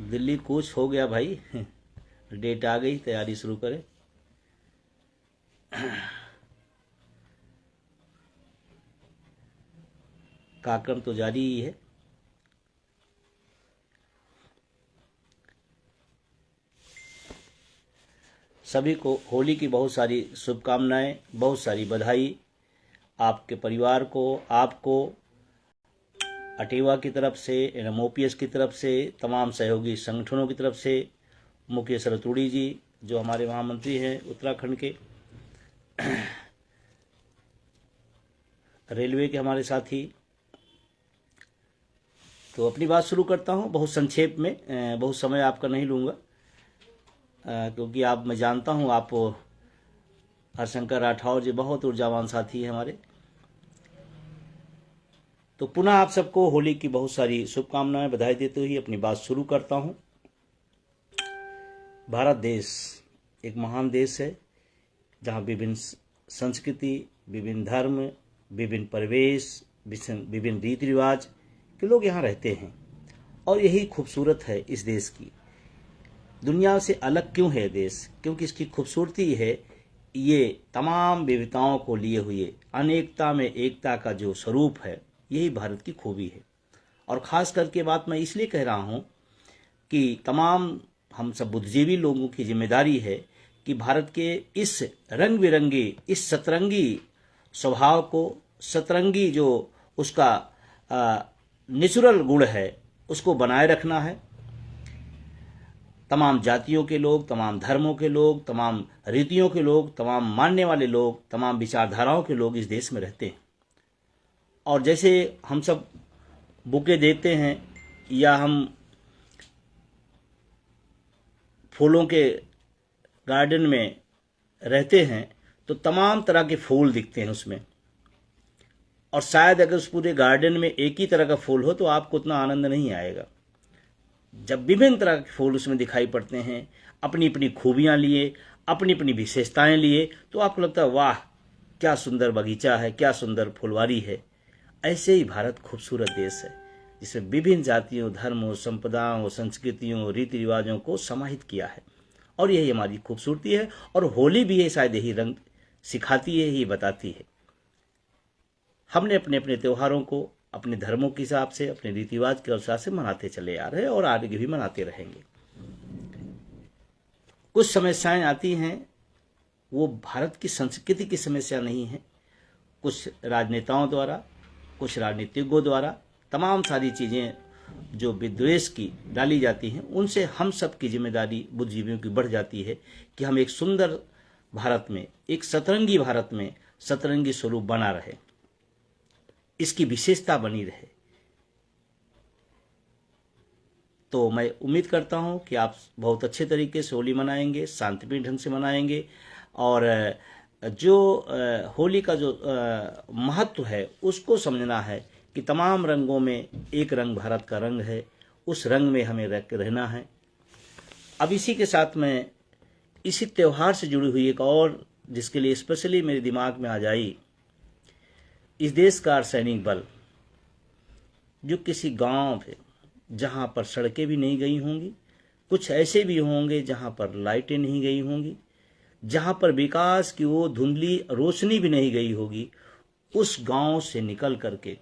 दिल्ली कूच हो गया भाई। डेट आ गई, तैयारी शुरू करें। कार्यक्रम तो जारी ही है। सभी को होली की बहुत सारी शुभकामनाएं, बहुत सारी बधाई। आपके परिवार को, आपको, अटेवा की तरफ से, एनएमओपीएस की तरफ से, तमाम सहयोगी संगठनों की तरफ से, मुकेश रतूड़ी जी जो हमारे महामंत्री हैं उत्तराखंड के, रेलवे के हमारे साथी। तो अपनी बात शुरू करता हूं बहुत संक्षेप में, बहुत समय आपका नहीं लूँगा, क्योंकि मैं जानता हूं आप हरशंकर राठौर जी बहुत ऊर्जावान साथी हैं हमारे। तो पुनः आप सबको होली की बहुत सारी शुभकामनाएं, बधाई देते हुए अपनी बात शुरू करता हूं। भारत देश एक महान देश है जहां विभिन्न संस्कृति, विभिन्न धर्म, विभिन्न परिवेश, विभिन्न रीति रिवाज के लोग यहाँ रहते हैं, और यही खूबसूरत है इस देश की। दुनिया से अलग क्यों है देश? क्योंकि इसकी खूबसूरती है ये तमाम विविधताओं को लिए हुए अनेकता में एकता का जो स्वरूप है, यही भारत की खूबी है। और ख़ास करके बात मैं इसलिए कह रहा हूँ कि तमाम हम सब बुद्धिजीवी लोगों की जिम्मेदारी है कि भारत के इस रंग बिरंगी, इस सतरंगी स्वभाव को, सतरंगी जो उसका नेचुरल गुण है, उसको बनाए रखना है। तमाम जातियों के लोग, तमाम धर्मों के लोग, तमाम रीतियों के लोग, तमाम मानने वाले लोग, तमाम विचारधाराओं के लोग इस देश में रहते हैं। और जैसे हम सब बुके देते हैं या हम फूलों के गार्डन में रहते हैं, तो तमाम तरह के फूल दिखते हैं उसमें, और शायद अगर उस पूरे गार्डन में एक ही तरह का फूल हो तो आपको उतना आनंद नहीं आएगा। जब विभिन्न तरह के फूल उसमें दिखाई पड़ते हैं, अपनी अपनी खूबियां लिए, अपनी अपनी विशेषताएं लिए, तो आपको लगता है वाह क्या सुंदर बगीचा है, क्या सुंदर फुलवारी है। ऐसे ही भारत खूबसूरत देश है जिसमें विभिन्न जातियों, धर्मों, संप्रदायों, संस्कृतियों, रीति रिवाजों को समाहित किया है, और यही हमारी खूबसूरती है। और होली भी है शायद यही रंग सिखाती है, यही बताती है। हमने अपने अपने त्योहारों को अपने धर्मों के हिसाब से, अपने रीति रिवाज के अनुसार से मनाते चले आ रहे हैं और आगे भी मनाते रहेंगे। कुछ समस्याएं आती हैं, वो भारत की संस्कृति की समस्या नहीं है, कुछ राजनेताओं द्वारा, कुछ राजनीतिज्ञों द्वारा तमाम सारी चीज़ें जो विद्वेष की डाली जाती हैं, उनसे हम सब की जिम्मेदारी बुद्धिजीवियों की बढ़ जाती है कि हम एक सुंदर भारत में, एक सतरंगी भारत में सतरंगी स्वरूप बना रहे, इसकी विशेषता बनी रहे। तो मैं उम्मीद करता हूं कि आप बहुत अच्छे तरीके से होली मनाएंगे, शांतिपूर्ण ढंग से मनाएंगे, और जो होली का जो महत्व है उसको समझना है कि तमाम रंगों में एक रंग भारत का रंग है, उस रंग में हमें रहना है। अब इसी के साथ में इसी त्यौहार से जुड़ी हुई एक और, जिसके लिए स्पेशली मेरे दिमाग में आ जाई, इस देश का अर्धसैनिक बल जो किसी गांव है जहां पर सड़कें भी नहीं गई होंगी, कुछ ऐसे भी होंगे जहां पर लाइटें नहीं गई होंगी, जहां पर विकास की वो धुंधली रोशनी भी नहीं गई होगी, उस गांव से निकल करके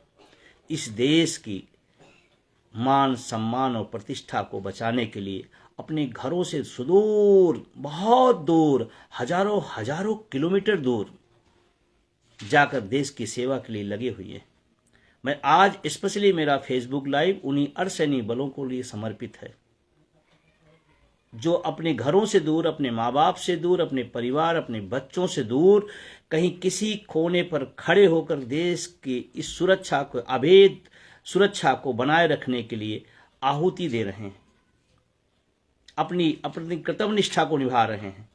इस देश की मान, सम्मान और प्रतिष्ठा को बचाने के लिए अपने घरों से सुदूर, बहुत दूर, हजारों हजारों किलोमीटर दूर जाकर देश की सेवा के लिए लगे हुए हैं। मैं आज स्पेशली मेरा फेसबुक लाइव उन्हीं अर्धसैनिक बलों को लिए समर्पित है, जो अपने घरों से दूर, अपने माँ बाप से दूर, अपने परिवार, अपने बच्चों से दूर, कहीं किसी कोने पर खड़े होकर देश की इस सुरक्षा को, अभेद सुरक्षा को बनाए रखने के लिए आहुति दे रहे हैं, अपनी अपनी कर्तव्य निष्ठा को निभा रहे हैं।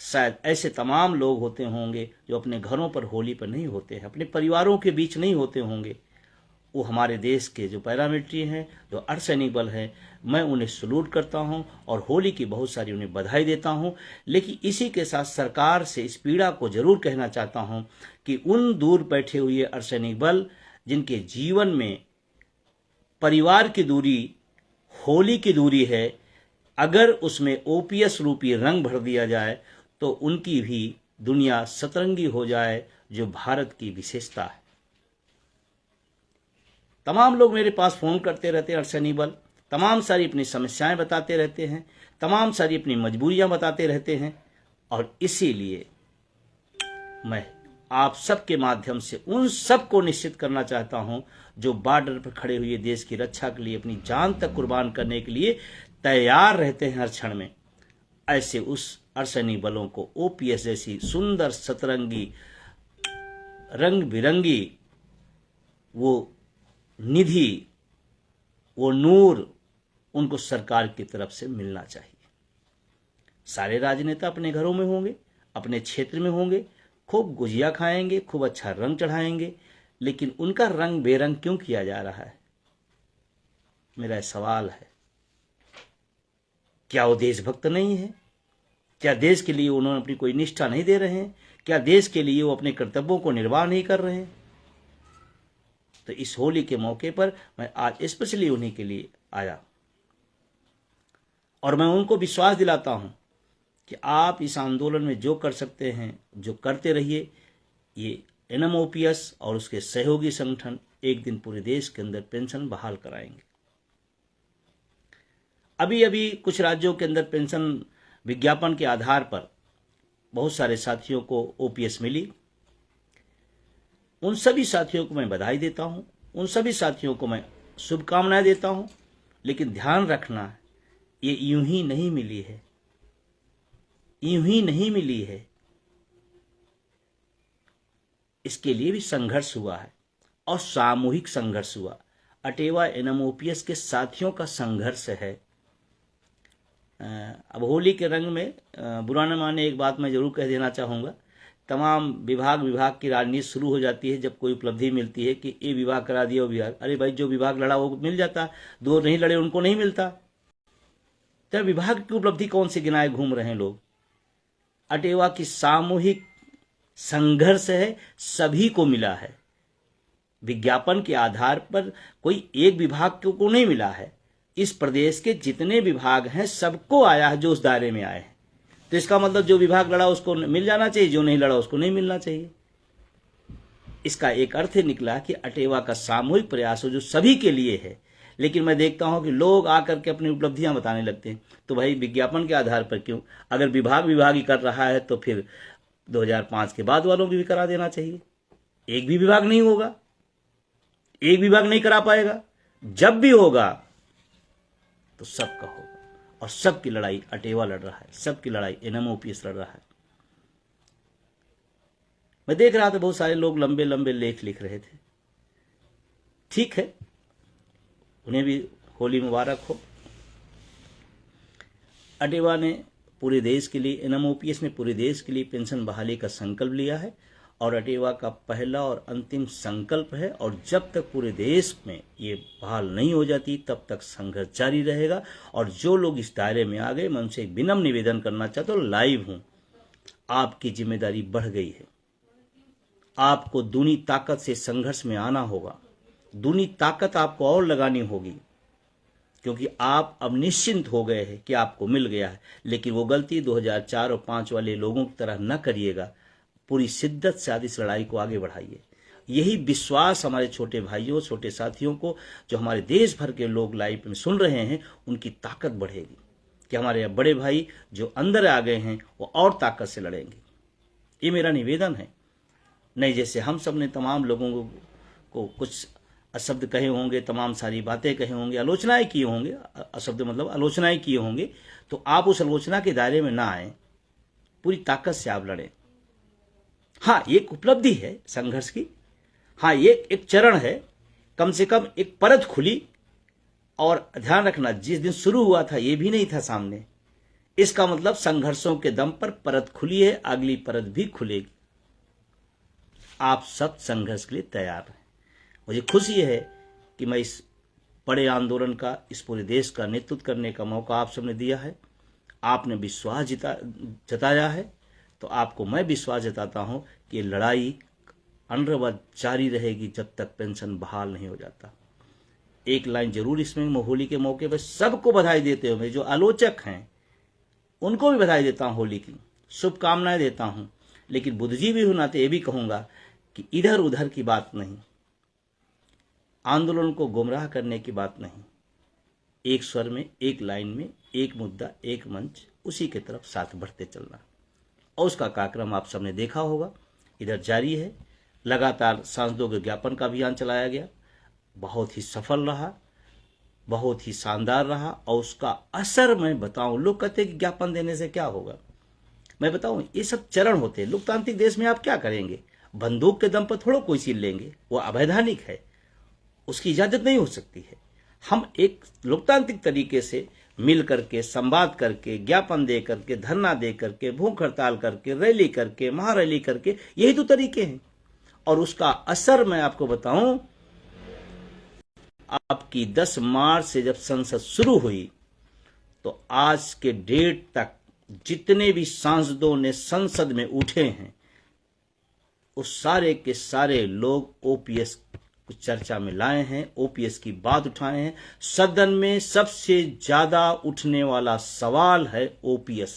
शायद ऐसे तमाम लोग होते होंगे जो अपने घरों पर होली पर नहीं होते हैं, अपने परिवारों के बीच नहीं होते होंगे। वो हमारे देश के जो पैरामिलिट्री हैं, जो अर्धसैनिक बल हैं, मैं उन्हें सलूट करता हूं और होली की बहुत सारी उन्हें बधाई देता हूं। लेकिन इसी के साथ सरकार से इस पीड़ा को जरूर कहना चाहता हूं कि उन दूर बैठे हुए अर्धसैनिक बल जिनके जीवन में परिवार की दूरी होली की दूरी है। अगर उसमें ओपीएस रूपी रंग भर दिया जाए तो उनकी भी दुनिया सतरंगी हो जाए, जो भारत की विशेषता है। तमाम लोग मेरे पास फोन करते रहते हैं अर्शनी बल, तमाम सारी अपनी समस्याएं बताते रहते हैं, तमाम सारी अपनी मजबूरियां बताते रहते हैं, और इसीलिए मैं आप सबके माध्यम से उन सब को निश्चित करना चाहता हूं जो बॉर्डर पर खड़े हुए देश की रक्षा के लिए अपनी जान तक कुर्बान करने के लिए तैयार रहते हैं हर क्षण में। ऐसे उस अर्शनी बलों को ओपीएस जैसी सुंदर सतरंगी रंग बिरंगी वो निधि, वो नूर उनको सरकार की तरफ से मिलना चाहिए। सारे राजनेता अपने घरों में होंगे, अपने क्षेत्र में होंगे, खूब गुजिया खाएंगे, खूब अच्छा रंग चढ़ाएंगे, लेकिन उनका रंग बेरंग क्यों किया जा रहा है? मेरा सवाल है, क्या वो देशभक्त नहीं है? क्या देश के लिए उन्होंने अपनी कोई निष्ठा नहीं दे रहे हैं? क्या देश के लिए वो अपने कर्तव्यों को निर्वाह नहीं कर रहे हैं? तो इस होली के मौके पर मैं आज स्पेशली उन्हीं के लिए आया, और मैं उनको विश्वास दिलाता हूं कि आप इस आंदोलन में जो कर सकते हैं, जो करते रहिए। ये एनएमओपीएस और उसके सहयोगी संगठन एक दिन पूरे देश के अंदर पेंशन बहाल कराएंगे। अभी अभी कुछ राज्यों के अंदर पेंशन विज्ञापन के आधार पर बहुत सारे साथियों को ओपीएस मिली। उन सभी साथियों को मैं बधाई देता हूं, उन सभी साथियों को मैं शुभकामनाएं देता हूं, लेकिन ध्यान रखना, ये यूं ही नहीं मिली है, यूं ही नहीं मिली है। इसके लिए भी संघर्ष हुआ है, और सामूहिक संघर्ष हुआ। अटेवा एनएमओपीएस के साथियों का संघर्ष है। अब होली के रंग में बुरा न माने, एक बात मैं जरूर कह देना चाहूँगा। तमाम विभाग की राजनीति शुरू हो जाती है जब कोई उपलब्धि मिलती है कि ये विभाग करा दिया, वो विभाग। अरे भाई, जो विभाग लड़ा वो मिल जाता, दो नहीं लड़े उनको नहीं मिलता। तो विभाग की उपलब्धि कौन सी गिनाए घूम रहे हैं लोग? अटेवा की सामूहिक संघर्ष है, सभी को मिला है। विज्ञापन के आधार पर कोई एक विभाग को नहीं मिला है। इस प्रदेश के जितने विभाग हैं सबको आया है, जो उस दायरे में आए हैं। तो इसका मतलब जो विभाग लड़ा उसको मिल जाना चाहिए, जो नहीं लड़ा उसको नहीं मिलना चाहिए। इसका एक अर्थ निकला कि अटेवा का सामूहिक प्रयास हो, जो सभी के लिए है। लेकिन मैं देखता हूं कि लोग आकर के अपनी उपलब्धियां बताने लगते हैं। तो भाई, विज्ञापन के आधार पर क्यों? अगर विभाग ही कर रहा है तो फिर 2005 के बाद वालों की भी करा देना चाहिए। एक भी विभाग नहीं होगा, एक विभाग नहीं करा पाएगा। जब भी होगा तो सबका होगा, और सबकी लड़ाई अटेवा लड़ रहा है, सबकी लड़ाई एनएमओपीएस लड़ रहा है। मैं देख रहा था बहुत सारे लोग लंबे लंबे लेख लिख रहे थे। ठीक है, उन्हें भी होली मुबारक हो। अटेवा ने पूरे देश के लिए, एनएमओपीएस ने पूरे देश के लिए पेंशन बहाली का संकल्प लिया है, और अटेवा का पहला और अंतिम संकल्प है। और जब तक पूरे देश में ये बहाल नहीं हो जाती तब तक संघर्ष जारी रहेगा। और जो लोग इस दायरे में आ गए, मैं उनसे एक विनम्र निवेदन करना चाहता हूँ, लाइव हूं, आपकी जिम्मेदारी बढ़ गई है। आपको दूनी ताकत से संघर्ष में आना होगा, दूनी ताकत आपको और लगानी होगी, क्योंकि आप अब निश्चिंत हो गए हैं कि आपको मिल गया है। लेकिन वो गलती 2004 और 2005 वाले लोगों की तरह न करिएगा। पूरी शिद्दत से आज इस लड़ाई को आगे बढ़ाइए। यही विश्वास हमारे छोटे भाइयों, छोटे साथियों को, जो हमारे देश भर के लोग लाइव में सुन रहे हैं, उनकी ताकत बढ़ेगी कि हमारे बड़े भाई जो अंदर आ गए हैं वो और ताकत से लड़ेंगे। ये मेरा निवेदन है। नहीं जैसे हम सब ने तमाम लोगों को कुछ अशब्द कहे होंगे, तमाम सारी बातें कहे होंगे, आलोचनाएं किए होंगे, अशब्द मतलब आलोचनाएं किए होंगे, तो आप उस आलोचना के दायरे में ना आए, पूरी ताकत से आप लड़ें। हाँ, एक उपलब्धि है संघर्ष की, हाँ ये एक चरण है, कम से कम एक परत खुली। और ध्यान रखना, जिस दिन शुरू हुआ था ये भी नहीं था सामने। इसका मतलब संघर्षों के दम पर परत खुली है, अगली परत भी खुलेगी। आप सब संघर्ष के लिए तैयार हैं। मुझे खुशी है कि मैं इस बड़े आंदोलन का, इस पूरे देश का नेतृत्व करने का मौका आप सबने दिया है। आपने विश्वास जताया है, तो आपको मैं विश्वास जताता हूं कि लड़ाई अनवरत जारी रहेगी जब तक पेंशन बहाल नहीं हो जाता। एक लाइन जरूर इसमें होली के मौके पर सबको बधाई देते हुए, जो आलोचक हैं उनको भी बधाई देता हूं, होली की शुभकामनाएं देता हूं, लेकिन बुद्धिजीवी होने नाते ये भी कहूंगा कि इधर उधर की बात नहीं, आंदोलन को गुमराह करने की बात नहीं, एक स्वर में, एक लाइन में, एक मुद्दा, एक मंच, उसी के तरफ साथ बढ़ते चलना। और उसका कार्यक्रम आप सबने देखा होगा, इधर जारी है। लगातार सांसदों के ज्ञापन का अभियान चलाया गया, बहुत ही सफल रहा, बहुत ही शानदार रहा। और उसका असर मैं बताऊं, लोग कहते हैं कि ज्ञापन देने से क्या होगा, मैं बताऊं ये सब चरण होते हैं। लोकतांत्रिक देश में आप क्या करेंगे, बंदूक के दम पर थोड़ा कोई चीज लेंगे, वो अवैधानिक है, उसकी इजाजत नहीं हो सकती है। हम एक लोकतांत्रिक तरीके से मिल करके, संवाद करके, ज्ञापन दे करके, धरना दे करके, भूख हड़ताल करके, रैली करके, महारैली करके, यही तो तरीके हैं। और उसका असर मैं आपको बताऊं, आपकी 10 मार्च से जब संसद शुरू हुई तो आज के डेट तक जितने भी सांसदों ने संसद में उठे हैं, उस सारे के सारे लोग ओपीएस को चर्चा में लाए हैं, ओपीएस की बात उठाए हैं। सदन में सबसे ज्यादा उठने वाला सवाल है ओपीएस।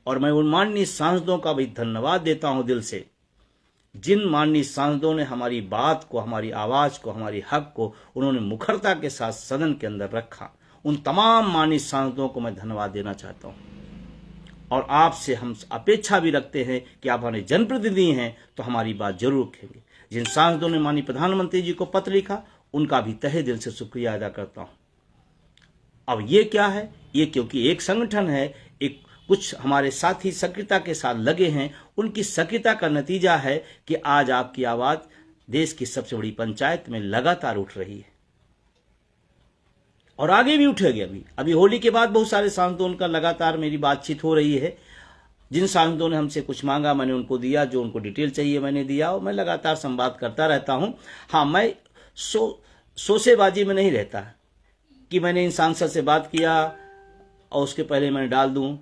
और मैं उन माननीय सांसदों का भी धन्यवाद देता हूं दिल से, जिन माननीय सांसदों ने हमारी बात को, हमारी आवाज को, हमारी हक को उन्होंने मुखरता के साथ सदन के अंदर रखा। उन तमाम माननीय सांसदों को मैं धन्यवाद देना चाहता हूं। और आपसे हम अपेक्षा भी रखते हैं कि आप हमारे जनप्रतिनिधि हैं तो हमारी बात जरूर रखेंगे। जिन सांसदों ने माननीय प्रधानमंत्री जी को पत्र लिखा, उनका भी तहे दिल से शुक्रिया अदा करता हूं। अब ये क्या है, ये क्योंकि एक संगठन है, एक कुछ हमारे साथी सक्रियता के साथ लगे हैं, उनकी सक्रियता का नतीजा है कि आज आपकी आवाज देश की सबसे बड़ी पंचायत में लगातार उठ रही है और आगे भी उठेगी। अभी होली के बाद बहुत सारे सांसदों का लगातार मेरी बातचीत हो रही है। जिन सांसदों ने हमसे कुछ मांगा मैंने उनको दिया, जो उनको डिटेल चाहिए मैंने दिया, और मैं लगातार संवाद करता रहता हूं। हाँ, मैं सोसेबाजी में नहीं रहता कि मैंने इन सांसद से बात किया और उसके पहले मैंने डाल दूं,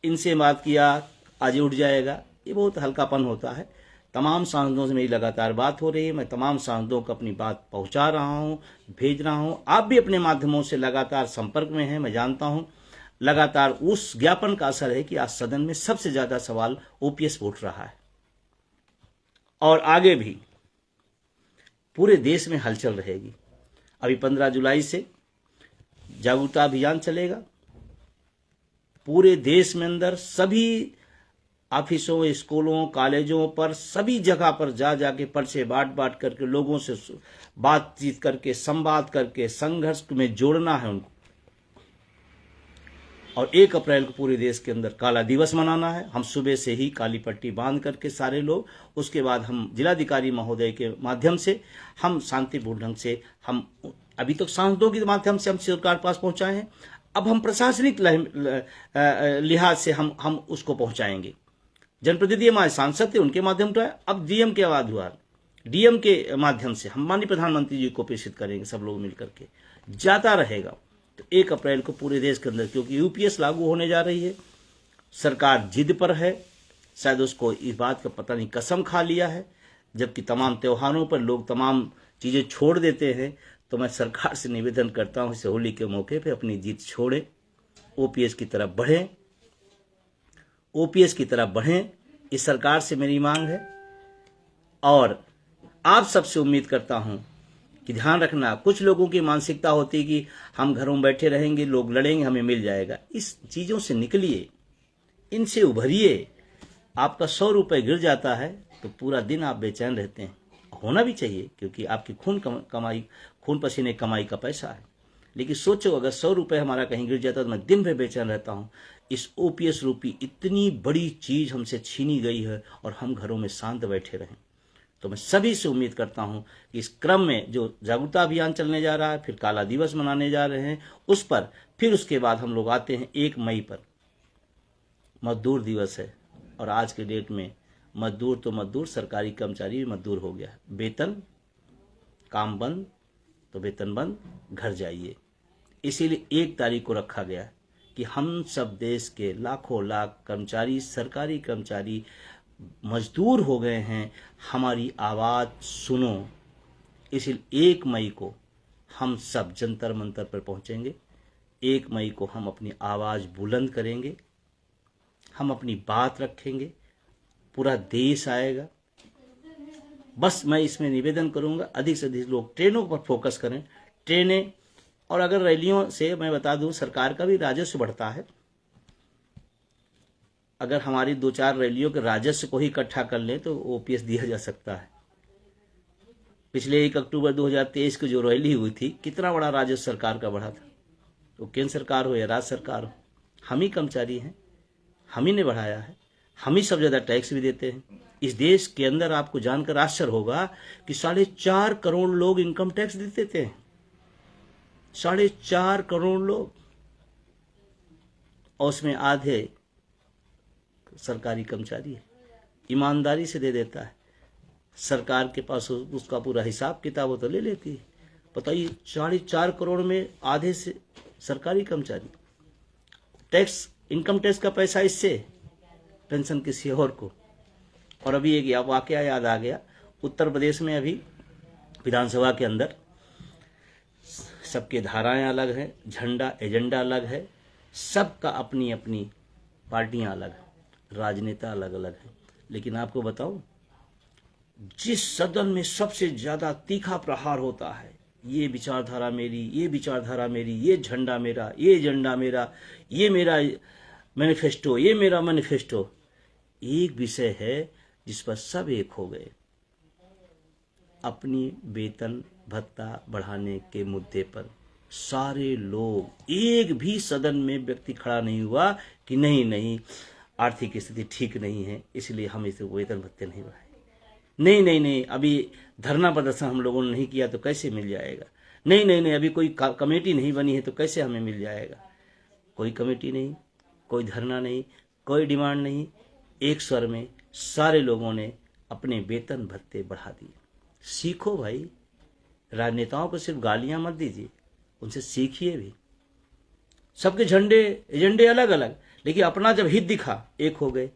इनसे बात किया आज उठ जाएगा, ये बहुत हल्कापन होता है। तमाम सांसदों से मेरी लगातार बात हो रही है, मैं तमाम सांसदों को अपनी बात पहुंचा रहा हूं, भेज रहा हूं। आप भी अपने माध्यमों से लगातार संपर्क में हैं, मैं जानता हूं। लगातार उस ज्ञापन का असर है कि आज सदन में सबसे ज्यादा सवाल ओपीएस उठ रहा है और आगे भी पूरे देश में हलचल रहेगी। अभी 15 जुलाई से जागरूकता अभियान चलेगा पूरे देश में, अंदर सभी ऑफिसों, स्कूलों, कॉलेजों पर, सभी जगह पर जा जाके पर्चे बांट करके लोगों से बातचीत करके, संवाद करके, संघर्ष में जोड़ना है उनको। और 1 अप्रैल को पूरे देश के अंदर काला दिवस मनाना है। हम सुबह से ही काली पट्टी बांध करके सारे लोग, उसके बाद हम जिलाधिकारी महोदय के माध्यम से हम शांतिपूर्ण ढंग से, हम अभी तक सांसदों के माध्यम से हम सरकार पास पहुंचाए हैं, अब हम प्रशासनिक लिहाज से हम उसको पहुंचाएंगे। जनप्रतिनिधि हमारे सांसद थे, उनके माध्यम से, अब डीएम के आवाज हुआ, डीएम के माध्यम से हम माननीय प्रधानमंत्री जी को प्रेषित करेंगे, सब लोग मिलकर के जाता रहेगा। तो 1 अप्रैल को पूरे देश के अंदर, क्योंकि यूपीएस लागू होने जा रही है, सरकार जिद पर है, शायद उसको इस बात का पता नहीं कसम खा लिया है, जबकि तमाम त्योहारों पर लोग तमाम चीजें छोड़ देते हैं। तो मैं सरकार से निवेदन करता हूं, इस होली के मौके पे अपनी जीत छोड़े, ओपीएस की तरफ बढ़ें, ओपीएस की तरफ बढ़ें, इस सरकार से मेरी मांग है। और आप सबसे उम्मीद करता हूं कि ध्यान रखना, कुछ लोगों की मानसिकता होती है कि हम घरों में बैठे रहेंगे, लोग लड़ेंगे, हमें मिल जाएगा। इस चीजों से निकलिए, इनसे उभरिए। आपका 100 रुपए गिर जाता है तो पूरा दिन आप बेचैन रहते हैं, होना भी चाहिए, क्योंकि आपकी खून पसीने कमाई का पैसा है। लेकिन सोचो, अगर 100 रुपए हमारा कहीं गिर जाता तो मैं दिन भर बेचैन रहता हूं। इस ओपीएस रूपी इतनी बड़ी चीज हमसे छीनी गई है और हम घरों में शांत बैठे रहें। तो मैं सभी से उम्मीद करता हूं कि इस क्रम में जो जागरूकता अभियान चलने जा रहा है, फिर काला दिवस मनाने जा रहे हैं उस पर, फिर उसके बाद हम लोग आते हैं 1 मई पर, मजदूर दिवस है। और आज के डेट में मजदूर तो मजदूर, सरकारी कर्मचारी भी मजदूर हो गया। वेतन, काम बंद तो वेतन बंद, घर जाइए। इसीलिए 1 तारीख को रखा गया कि हम सब देश के लाखों लाख कर्मचारी, सरकारी कर्मचारी मजदूर हो गए हैं, हमारी आवाज सुनो। इसलिए 1 मई को हम सब जंतर मंतर पर पहुंचेंगे। 1 मई को हम अपनी आवाज़ बुलंद करेंगे, हम अपनी बात रखेंगे, पूरा देश आएगा। बस मैं इसमें निवेदन करूंगा, अधिक से अधिक लोग ट्रेनों पर फोकस करें, ट्रेनें। और अगर रैलियों से मैं बता दूं, सरकार का भी राजस्व बढ़ता है। अगर हमारी 2-4 रैलियों के राजस्व को ही इकट्ठा कर लें तो ओपीएस दिया जा सकता है। पिछले 1 अक्टूबर 2023 की जो रैली हुई थी, कितना बड़ा राजस्व सरकार का बढ़ा था। तो केंद्र सरकार हो या राज्य सरकार हो, हम ही कर्मचारी हैं, हम ही ने बढ़ाया है, हम ही सब ज़्यादा टैक्स भी देते हैं। इस देश के अंदर आपको जानकर आश्चर्य होगा कि 4.5 करोड़ लोग इनकम टैक्स देते हैं। 4.5 करोड़ लोग, और उसमें आधे सरकारी कर्मचारी है, ईमानदारी से दे देता है। सरकार के पास उसका पूरा हिसाब किताब वो तो ले लेती है। बताइए, 4.5 करोड़ में आधे से सरकारी कर्मचारी। टैक्स, इनकम टैक्स का पैसा इससे, पेंशन किसी और को। और अभी एक वाकया याद आ गया, उत्तर प्रदेश में अभी विधानसभा के अंदर सबके धाराएं अलग हैं, झंडा एजेंडा अलग है, सबका अपनी अपनी पार्टियां अलग हैं, राजनेता अलग अलग हैं। लेकिन आपको बताऊं, जिस सदन में सबसे ज्यादा तीखा प्रहार होता है, ये विचारधारा मेरी, ये विचारधारा मेरी, ये झंडा मेरा, ये एजेंडा मेरा, ये मेरा मैनिफेस्टो, ये मेरा मैनिफेस्टो, एक विषय है जिस पर सब एक हो गए, अपनी वेतन भत्ता बढ़ाने के मुद्दे पर। सारे लोग, एक भी सदन में व्यक्ति खड़ा नहीं हुआ कि नहीं आर्थिक स्थिति ठीक नहीं है इसलिए हम इसे वेतन भत्ते नहीं बढ़ाए। नहीं, अभी धरना प्रदर्शन हम लोगों ने नहीं किया तो कैसे मिल जाएगा। नहीं, अभी कोई कमेटी नहीं बनी है तो कैसे हमें मिल जाएगा। कोई कमेटी नहीं, कोई धरना नहीं, कोई डिमांड नहीं, एक स्वर में सारे लोगों ने अपने वेतन भत्ते बढ़ा दिए। सीखो भाई, राजनेताओं को सिर्फ गालियां मत दीजिए, उनसे सीखिए भी। सबके झंडे एजेंडे अलग अलग, लेकिन अपना जब हित दिखा, एक हो गए।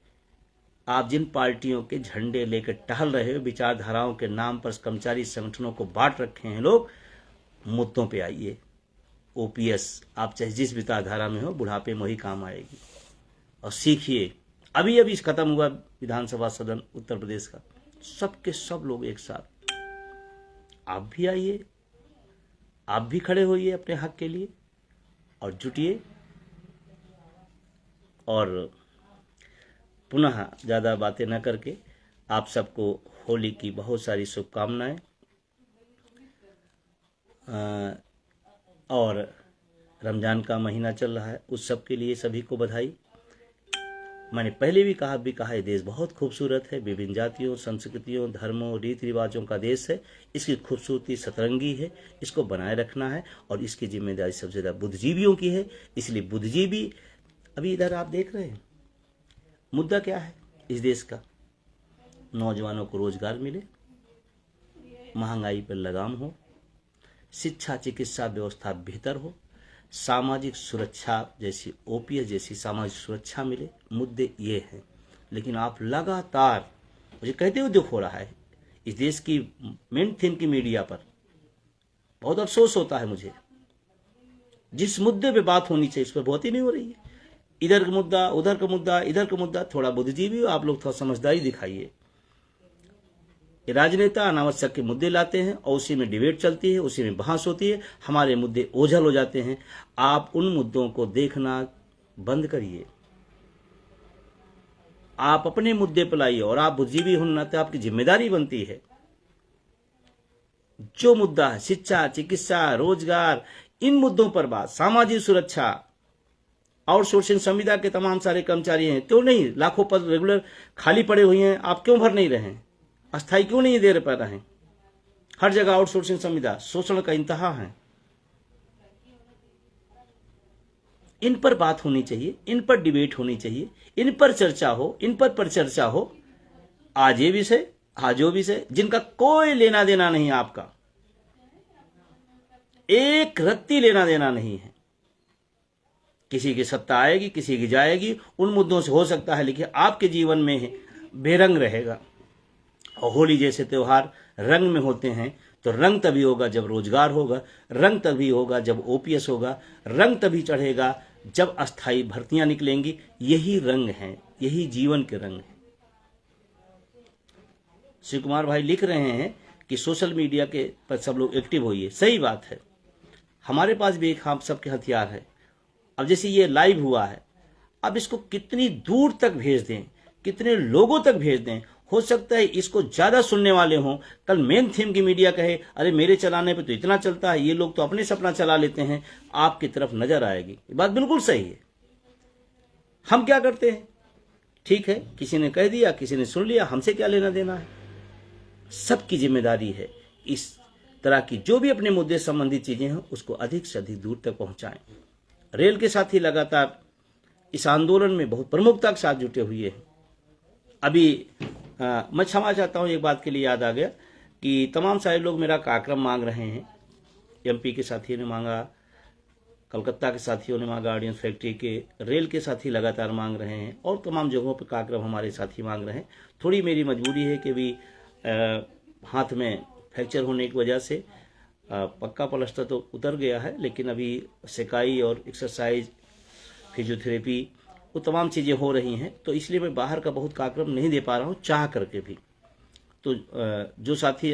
आप जिन पार्टियों के झंडे लेकर टहल रहे हो, विचारधाराओं के नाम पर कर्मचारी संगठनों को बांट रखे हैं लोग, मुद्दों पे आइए। ओपीएस, आप चाहे जिस विचारधारा में हो, बुढ़ापे में वही काम आएगी। और सीखिए, अभी खत्म हुआ विधानसभा सदन उत्तर प्रदेश का, सबके सब लोग एक साथ। आप भी आइए, आप भी खड़े होइए अपने हक के लिए और जुटिए। और पुनः ज़्यादा बातें न करके आप सबको होली की बहुत सारी शुभकामनाएं। और रमज़ान का महीना चल रहा है, उस सब के लिए सभी को बधाई। मैंने पहले भी कहा ये देश बहुत खूबसूरत है, विभिन्न जातियों, संस्कृतियों, धर्मों, रीति रिवाजों का देश है। इसकी खूबसूरती सतरंगी है, इसको बनाए रखना है और इसकी जिम्मेदारी सबसे ज़्यादा बुद्धिजीवियों की है। इसलिए बुद्धिजीवी, अभी इधर आप देख रहे हैं, मुद्दा क्या है इस देश का? नौजवानों को रोजगार मिले, महंगाई पर लगाम हो, शिक्षा चिकित्सा व्यवस्था बेहतर हो, सामाजिक सुरक्षा जैसी ओपीएस जैसी सामाजिक सुरक्षा मिले, मुद्दे ये हैं। लेकिन आप लगातार, मुझे कहते हुए दुख हो रहा है, इस देश की मेन थीम की मीडिया पर बहुत अफसोस होता है मुझे। जिस मुद्दे पे बात होनी चाहिए उस पर बात ही नहीं हो रही है। इधर का मुद्दा, उधर का मुद्दा, इधर का मुद्दा। थोड़ा बुद्धिजीवी हो आप लोग, थोड़ा समझदारी दिखाइए। राजनेता अनावश्यक के मुद्दे लाते हैं और उसी में डिबेट चलती है, उसी में बहस होती है, हमारे मुद्दे ओझल हो जाते हैं। आप उन मुद्दों को देखना बंद करिए, आप अपने मुद्दे पर लाइए। और आप बुद्धिजीवी होना तो आपकी जिम्मेदारी बनती है। जो मुद्दा है, शिक्षा चिकित्सा रोजगार, इन मुद्दों पर बात, सामाजिक सुरक्षा, आउटसोर्सिंग संविदा के तमाम सारे कर्मचारी हैं, क्यों नहीं? लाखों पद रेगुलर खाली पड़े हुए हैं, आप क्यों भर नहीं रहे हैं? अस्थायी क्यों नहीं दे पा रहे हैं? हर जगह आउटसोर्सिंग संविदा, शोषण का इंतहा है। इन पर बात होनी चाहिए, इन पर डिबेट होनी चाहिए, इन पर चर्चा हो, इन पर परिचर्चा हो। आज ये विषय, आज वो विषय, जिनका कोई लेना देना नहीं, आपका एक रत्ती लेना देना नहीं है। किसी की सत्ता आएगी, किसी की जाएगी, उन मुद्दों से हो सकता है, लेकिन आपके जीवन में बेरंग रहेगा। और होली जैसे त्योहार रंग में होते हैं तो रंग तभी होगा जब रोजगार होगा, रंग तभी होगा जब ओपीएस होगा, रंग तभी चढ़ेगा जब अस्थायी भर्तियां निकलेंगी। यही रंग हैं, यही जीवन के रंग हैं। शिव कुमार भाई लिख रहे हैं कि सोशल मीडिया के पर सब लोग एक्टिव होइए। सही बात है, हमारे पास भी एक हम सबके हथियार है। अब जैसे ये लाइव हुआ है, अब इसको कितनी दूर तक भेज दें, कितने लोगों तक भेज दें। हो सकता है इसको ज्यादा सुनने वाले हों, कल मेन थीम की मीडिया कहे अरे मेरे चलाने पे तो इतना चलता है, ये लोग तो अपने सपना चला लेते हैं, आपकी तरफ नजर आएगी। ये बात बिल्कुल सही है। हम क्या करते हैं, ठीक है, किसी ने कह दिया, किसी ने सुन लिया, हमसे क्या लेना देना है। सबकी जिम्मेदारी है इस तरह की जो भी अपने मुद्दे संबंधित चीजें हैं उसको अधिक से अधिक दूर तक पहुंचाएं। रेल के साथी लगातार इस आंदोलन में बहुत प्रमुखता के साथ जुटे हुए हैं। अभी मैं क्षमा चाहता हूं, एक बात के लिए याद आ गया कि तमाम सारे लोग मेरा कार्यक्रम मांग रहे हैं। एमपी के साथियों ने मांगा, कलकत्ता के साथियों ने मांगा, ऑडियंस फैक्ट्री के, रेल के साथी लगातार मांग रहे हैं और तमाम जगहों पर कार्यक्रम हमारे साथी मांग रहे हैं। थोड़ी मेरी मजबूरी है कि भी हाथ में फ्रैक्चर होने की वजह से पक्का प्लास्टर तो उतर गया है, लेकिन अभी सेकाई और एक्सरसाइज, फिजियोथेरेपी, वो तमाम चीज़ें हो रही हैं, तो इसलिए मैं बाहर का बहुत कार्यक्रम नहीं दे पा रहा हूँ चाह करके भी। तो जो साथी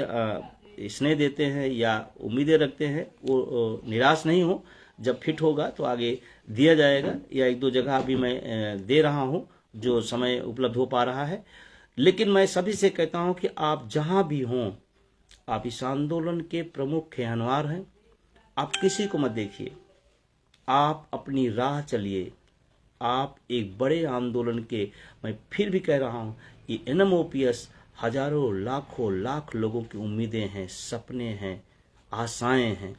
स्नेह देते हैं या उम्मीदें रखते हैं वो निराश नहीं हो, जब फिट होगा तो आगे दिया जाएगा, या एक दो जगह अभी मैं दे रहा हूँ जो समय उपलब्ध हो पा रहा है। लेकिन मैं सभी से कहता हूँ कि आप जहाँ भी हों, आप इस आंदोलन के प्रमुख खेहनवार हैं। आप किसी को मत देखिए, आप अपनी राह चलिए। आप एक बड़े आंदोलन के, मैं फिर भी कह रहा हूँ, ये एनएमओपीएस हजारों लाखों लाख लोगों की उम्मीदें हैं, सपने हैं, आशाएं हैं।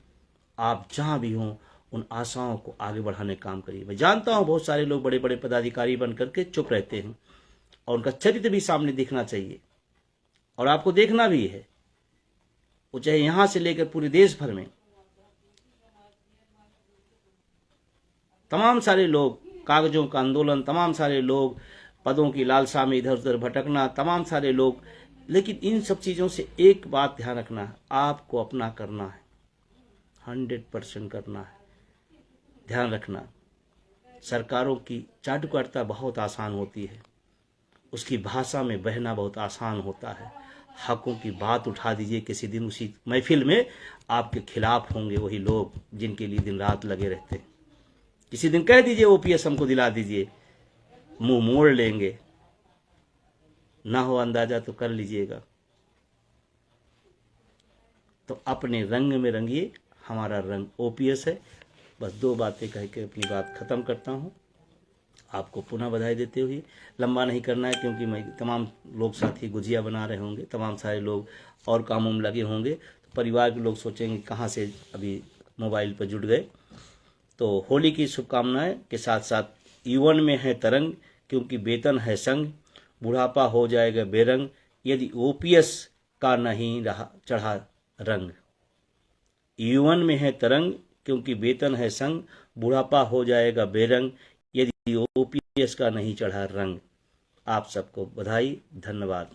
आप जहाँ भी हों उन आशाओं को आगे बढ़ाने का काम करिए। मैं जानता हूँ बहुत सारे लोग बड़े बड़े पदाधिकारी बन करके चुप रहते हैं और उनका चरित्र भी सामने दिखना चाहिए और आपको देखना भी है, वो चाहे यहां से लेकर पूरे देश भर में। तमाम सारे लोग कागजों का आंदोलन, तमाम सारे लोग पदों की लालसा में इधर उधर भटकना, तमाम सारे लोग, लेकिन इन सब चीजों से एक बात ध्यान रखना है, आपको अपना करना है, 100% करना है। ध्यान रखना, सरकारों की चाटुकारिता बहुत आसान होती है, उसकी भाषा में बहना बहुत आसान होता है। हकों की बात उठा दीजिए, किसी दिन उसी महफिल में आपके खिलाफ होंगे वही लोग जिनके लिए दिन रात लगे रहते हैं। किसी दिन कह दीजिए ओपीएस हमको दिला दीजिए, मुंह मोड़ लेंगे। ना हो अंदाजा तो कर लीजिएगा। तो अपने रंग में रंगिए, हमारा रंग ओपीएस है। बस दो बातें कह के अपनी बात खत्म करता हूं। आपको पुनः बधाई देते हुए, लंबा नहीं करना है क्योंकि मैं तमाम लोग साथी गुजिया बना रहे होंगे, तमाम सारे लोग और कामों में लगे होंगे, तो परिवार के लोग सोचेंगे कहाँ से अभी मोबाइल पर जुड़ गए। तो होली की शुभकामनाएं के साथ साथ यौवन में है तरंग क्योंकि वेतन है संग, बुढ़ापा हो जाएगा बेरंग यदि ओपीएस का नहीं रहा चढ़ा रंग। यौवन में है तरंग क्योंकि वेतन है संग, बुढ़ापा हो जाएगा बेरंग यदि ओपीएस का नहीं चढ़ा रंग। आप सबको बधाई, धन्यवाद।